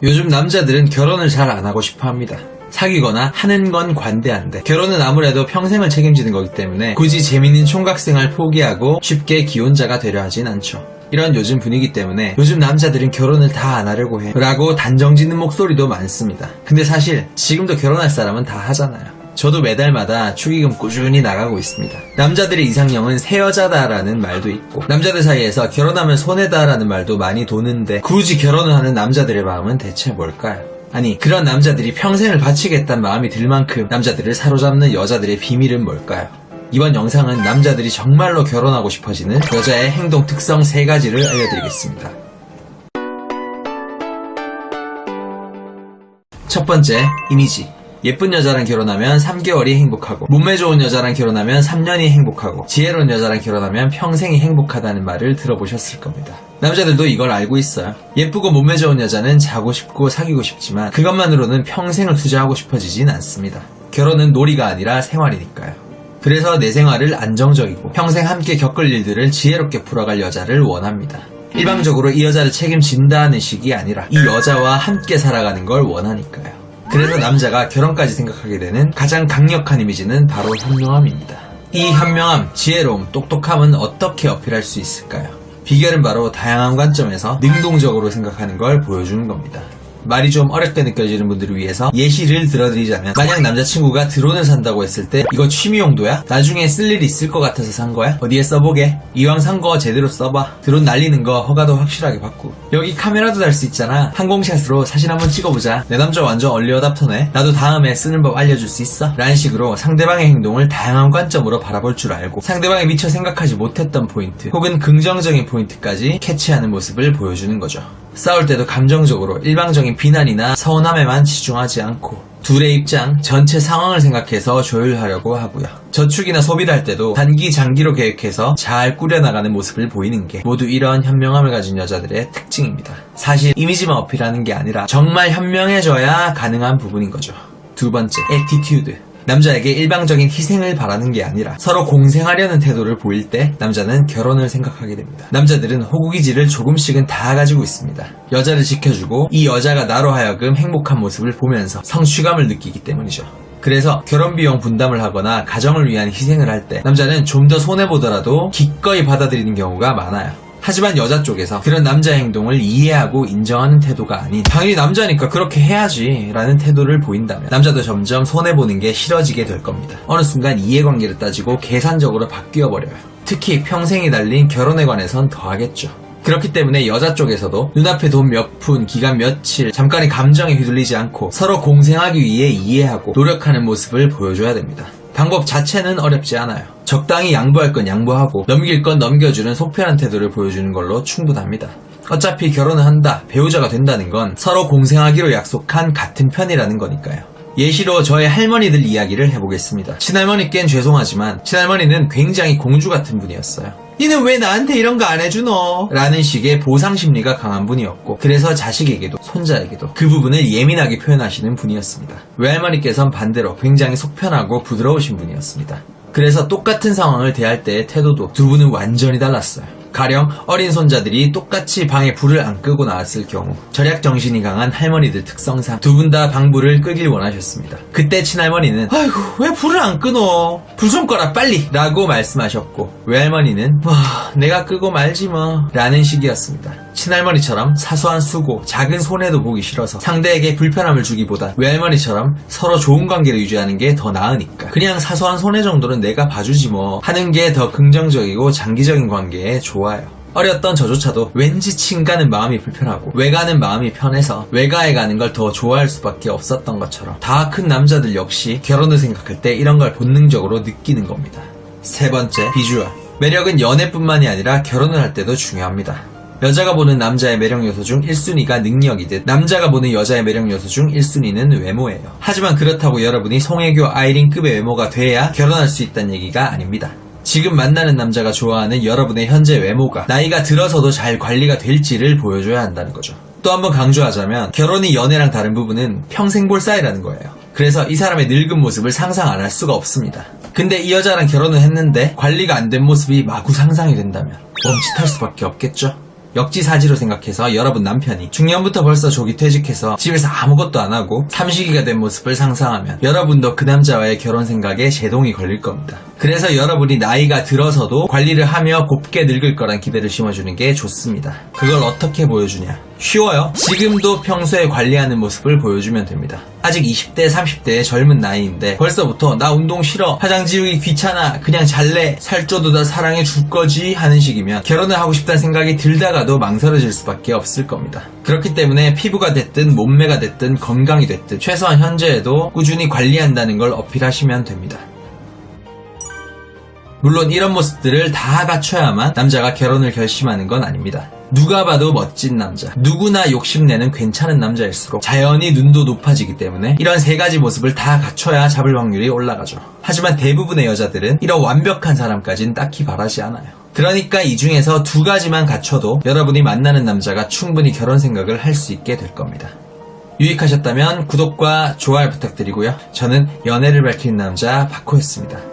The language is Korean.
요즘 남자들은 결혼을 잘 안 하고 싶어 합니다. 사귀거나 하는 건 관대한데 결혼은 아무래도 평생을 책임지는 거기 때문에 굳이 재밌는 총각생활 포기하고 쉽게 기혼자가 되려 하진 않죠. 이런 요즘 분위기 때문에 요즘 남자들은 결혼을 다 안 하려고 해 라고 단정짓는 목소리도 많습니다. 근데 사실 지금도 결혼할 사람은 다 하잖아요. 저도 매달마다 축의금 꾸준히 나가고 있습니다. 남자들의 이상형은 새 여자다라는 말도 있고 남자들 사이에서 결혼하면 손해다라는 말도 많이 도는데 굳이 결혼을 하는 남자들의 마음은 대체 뭘까요? 아니, 그런 남자들이 평생을 바치겠다는 마음이 들 만큼 남자들을 사로잡는 여자들의 비밀은 뭘까요? 이번 영상은 남자들이 정말로 결혼하고 싶어지는 여자의 행동 특성 3가지를 알려드리겠습니다. 첫 번째, 이미지. 예쁜 여자랑 결혼하면 3개월이 행복하고 몸매 좋은 여자랑 결혼하면 3년이 행복하고 지혜로운 여자랑 결혼하면 평생이 행복하다는 말을 들어보셨을 겁니다. 남자들도 이걸 알고 있어요. 예쁘고 몸매 좋은 여자는 자고 싶고 사귀고 싶지만 그것만으로는 평생을 투자하고 싶어지진 않습니다. 결혼은 놀이가 아니라 생활이니까요. 그래서 내 생활을 안정적이고 평생 함께 겪을 일들을 지혜롭게 풀어갈 여자를 원합니다. 일방적으로 이 여자를 책임진다는 식이 아니라 이 여자와 함께 살아가는 걸 원하니까요. 그래서 남자가 결혼까지 생각하게 되는 가장 강력한 이미지는 바로 현명함입니다. 이 현명함, 지혜로움, 똑똑함은 어떻게 어필할 수 있을까요? 비결은 바로 다양한 관점에서 능동적으로 생각하는 걸 보여주는 겁니다. 말이 좀 어렵게 느껴지는 분들을 위해서 예시를 들어드리자면 만약 남자친구가 드론을 산다고 했을 때 이거 취미 용도야? 나중에 쓸 일 있을 것 같아서 산 거야? 어디에 써보게? 이왕 산 거 제대로 써봐. 드론 날리는 거 허가도 확실하게 받고 여기 카메라도 달 수 있잖아. 항공샷으로 사진 한번 찍어보자. 내 남자 완전 얼리 어답터네. 나도 다음에 쓰는 법 알려줄 수 있어? 라는 식으로 상대방의 행동을 다양한 관점으로 바라볼 줄 알고 상대방이 미처 생각하지 못했던 포인트 혹은 긍정적인 포인트까지 캐치하는 모습을 보여주는 거죠. 싸울 때도 감정적으로 일방적인 비난이나 서운함에만 치중하지 않고 둘의 입장, 전체 상황을 생각해서 조율하려고 하고요. 저축이나 소비를 할 때도 단기, 장기로 계획해서 잘 꾸려나가는 모습을 보이는 게 모두 이런 현명함을 가진 여자들의 특징입니다. 사실 이미지만 어필하는 게 아니라 정말 현명해져야 가능한 부분인 거죠. 두 번째, 애티튜드. 남자에게 일방적인 희생을 바라는 게 아니라 서로 공생하려는 태도를 보일 때 남자는 결혼을 생각하게 됩니다. 남자들은 호구기질을 조금씩은 다 가지고 있습니다. 여자를 지켜주고 이 여자가 나로 하여금 행복한 모습을 보면서 성취감을 느끼기 때문이죠. 그래서 결혼비용 분담을 하거나 가정을 위한 희생을 할 때 남자는 좀 더 손해보더라도 기꺼이 받아들이는 경우가 많아요. 하지만 여자 쪽에서 그런 남자의 행동을 이해하고 인정하는 태도가 아닌 당연히 남자니까 그렇게 해야지 라는 태도를 보인다면 남자도 점점 손해보는 게 싫어지게 될 겁니다. 어느 순간 이해관계를 따지고 계산적으로 바뀌어버려요. 특히 평생이 달린 결혼에 관해선 더하겠죠. 그렇기 때문에 여자 쪽에서도 눈앞에 돈 몇 푼, 기간 며칠, 잠깐의 감정에 휘둘리지 않고 서로 공생하기 위해 이해하고 노력하는 모습을 보여줘야 됩니다. 방법 자체는 어렵지 않아요. 적당히 양보할 건 양보하고 넘길 건 넘겨주는 속편한 태도를 보여주는 걸로 충분합니다. 어차피 결혼을 한다, 배우자가 된다는 건 서로 공생하기로 약속한 같은 편이라는 거니까요. 예시로 저의 할머니들 이야기를 해보겠습니다. 친할머니께는 죄송하지만 친할머니는 굉장히 공주 같은 분이었어요. 니는 왜 나한테 이런 거 안 해주노? 라는 식의 보상심리가 강한 분이었고 그래서 자식에게도 손자에게도 그 부분을 예민하게 표현하시는 분이었습니다. 외할머니께선 반대로 굉장히 속편하고 부드러우신 분이었습니다. 그래서 똑같은 상황을 대할 때의 태도도 두 분은 완전히 달랐어요. 가령 어린 손자들이 똑같이 방에 불을 안 끄고 나왔을 경우 절약 정신이 강한 할머니들 특성상 두 분 다 방불을 끄길 원하셨습니다. 그때 친할머니는 아이고 왜 불을 안 끄노? 불 좀 꺼라 빨리! 라고 말씀하셨고 외할머니는 내가 끄고 말지 뭐 라는 식이었습니다. 친할머니처럼 사소한 수고, 작은 손해도 보기 싫어서 상대에게 불편함을 주기보다 외할머니처럼 서로 좋은 관계를 유지하는 게 더 나으니까 그냥 사소한 손해 정도는 내가 봐주지 뭐 하는 게 더 긍정적이고 장기적인 관계에 좋아요. 어렸던 저조차도 왠지 친가는 마음이 불편하고 외가는 마음이 편해서 외가에 가는 걸 더 좋아할 수밖에 없었던 것처럼 다 큰 남자들 역시 결혼을 생각할 때 이런 걸 본능적으로 느끼는 겁니다. 세 번째, 비주얼. 매력은 연애뿐만이 아니라 결혼을 할 때도 중요합니다. 여자가 보는 남자의 매력 요소 중 1순위가 능력이듯 남자가 보는 여자의 매력 요소 중 1순위는 외모예요. 하지만 그렇다고 여러분이 송혜교, 아이린급의 외모가 돼야 결혼할 수 있다는 얘기가 아닙니다. 지금 만나는 남자가 좋아하는 여러분의 현재 외모가 나이가 들어서도 잘 관리가 될지를 보여줘야 한다는 거죠. 또 한번 강조하자면 결혼이 연애랑 다른 부분은 평생 볼 사이라는 거예요. 그래서 이 사람의 늙은 모습을 상상 안 할 수가 없습니다. 근데 이 여자랑 결혼을 했는데 관리가 안 된 모습이 마구 상상이 된다면 멈칫할 수밖에 없겠죠. 역지사지로 생각해서 여러분 남편이 중년부터 벌써 조기 퇴직해서 집에서 아무것도 안 하고 삼식이가 된 모습을 상상하면 여러분도 그 남자와의 결혼 생각에 제동이 걸릴 겁니다. 그래서 여러분이 나이가 들어서도 관리를 하며 곱게 늙을 거란 기대를 심어주는 게 좋습니다. 그걸 어떻게 보여주냐? 쉬워요. 지금도 평소에 관리하는 모습을 보여주면 됩니다. 아직 20대, 30대의 젊은 나이인데 벌써부터 나 운동 싫어, 화장 지우기 귀찮아, 그냥 잘래, 살쪄도 다 사랑해 줄 거지 하는 식이면 결혼을 하고 싶다는 생각이 들다가도 망설여질 수밖에 없을 겁니다. 그렇기 때문에 피부가 됐든 몸매가 됐든 건강이 됐든 최소한 현재에도 꾸준히 관리한다는 걸 어필하시면 됩니다. 물론 이런 모습들을 다 갖춰야만 남자가 결혼을 결심하는 건 아닙니다. 누가 봐도 멋진 남자, 누구나 욕심내는 괜찮은 남자일수록 자연히 눈도 높아지기 때문에 이런 세 가지 모습을 다 갖춰야 잡을 확률이 올라가죠. 하지만 대부분의 여자들은 이런 완벽한 사람까진 딱히 바라지 않아요. 그러니까 이 중에서 두 가지만 갖춰도 여러분이 만나는 남자가 충분히 결혼 생각을 할 수 있게 될 겁니다. 유익하셨다면 구독과 좋아요 부탁드리고요. 저는 연애를 밝히는 남자 바코였습니다.